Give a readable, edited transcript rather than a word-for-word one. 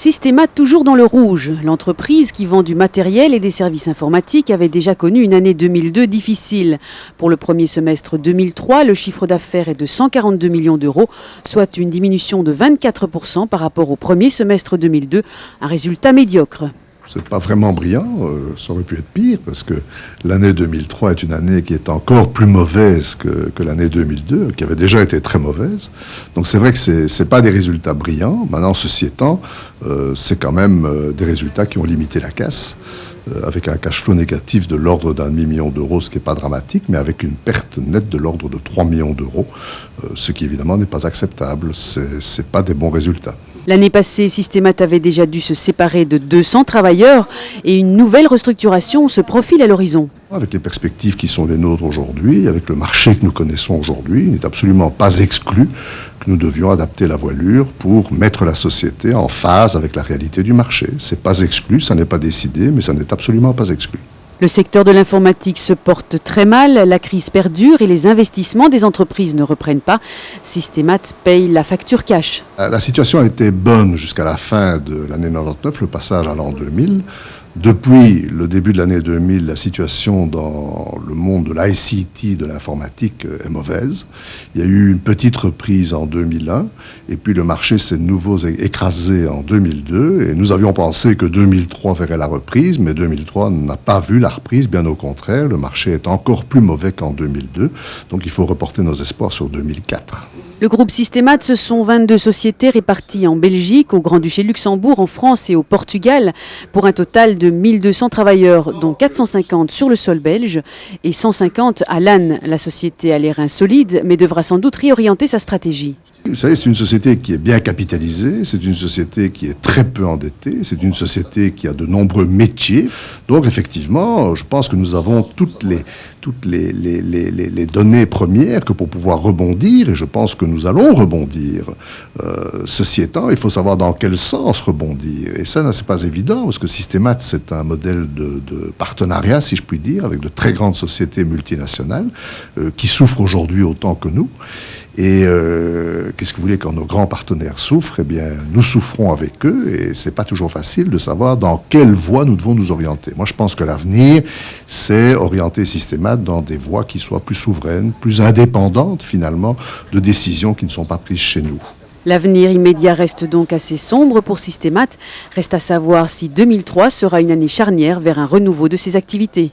Systémat toujours dans le rouge. L'entreprise qui vend du matériel et des services informatiques avait déjà connu une année 2002 difficile. Pour le premier semestre 2003, le chiffre d'affaires est de 142 millions d'euros, soit une diminution de 24% par rapport au premier semestre 2002, un résultat médiocre. C'est pas vraiment brillant, ça aurait pu être pire, parce que l'année 2003 est une année qui est encore plus mauvaise que l'année 2002, qui avait déjà été très mauvaise. Donc c'est vrai que c'est pas des résultats brillants. Maintenant, ceci étant, c'est quand même des résultats qui ont limité la casse, avec un cash flow négatif de l'ordre d'1,5 million d'euros, ce qui n'est pas dramatique, mais avec une perte nette de l'ordre de 3 millions d'euros, ce qui évidemment n'est pas acceptable. C'est pas des bons résultats. L'année passée, Systémat avait déjà dû se séparer de 200 travailleurs et une nouvelle restructuration se profile à l'horizon. Avec les perspectives qui sont les nôtres aujourd'hui, avec le marché que nous connaissons aujourd'hui, il n'est absolument pas exclu que nous devions adapter la voilure pour mettre la société en phase avec la réalité du marché. Ce n'est pas exclu, ça n'est pas décidé, mais ça n'est absolument pas exclu. Le secteur de l'informatique se porte très mal, la crise perdure et les investissements des entreprises ne reprennent pas. Systémat paye la facture cash. La situation a été bonne jusqu'à la fin de l'année 99, le passage à l'an 2000. Depuis le début de l'année 2000, la situation dans le monde de l'ICT, de l'informatique, est mauvaise. Il y a eu une petite reprise en 2001, et puis le marché s'est de nouveau écrasé en 2002, et nous avions pensé que 2003 verrait la reprise, mais 2003 n'a pas vu la reprise, bien au contraire, le marché est encore plus mauvais qu'en 2002, donc il faut reporter nos espoirs sur 2004. Le groupe Systémat, ce sont 22 sociétés réparties en Belgique, au Grand-Duché de Luxembourg, en France et au Portugal, pour un total de 1200 travailleurs, dont 450 sur le sol belge et 150 à Lannes. La société a les reins solides, mais devra sans doute réorienter sa stratégie. Vous savez, c'est une société qui est bien capitalisée, c'est une société qui est très peu endettée, c'est une société qui a de nombreux métiers. Donc effectivement, je pense que nous avons toutes les données premières que pour pouvoir rebondir, et je pense que nous allons rebondir. Ceci étant, il faut savoir dans quel sens rebondir. Et ça, c'est pas évident, parce que Systémat, c'est un modèle de partenariat, si je puis dire, avec de très grandes sociétés multinationales qui souffrent aujourd'hui autant que nous. Et qu'est-ce que vous voulez, quand nos grands partenaires souffrent, eh bien, nous souffrons avec eux, et c'est pas toujours facile de savoir dans quelle voie nous devons nous orienter. Moi, je pense que l'avenir, c'est orienter Systémat dans des voies qui soient plus souveraines, plus indépendantes, finalement, de décisions qui ne sont pas prises chez nous. L'avenir immédiat reste donc assez sombre pour Systémat. Reste à savoir si 2003 sera une année charnière vers un renouveau de ses activités.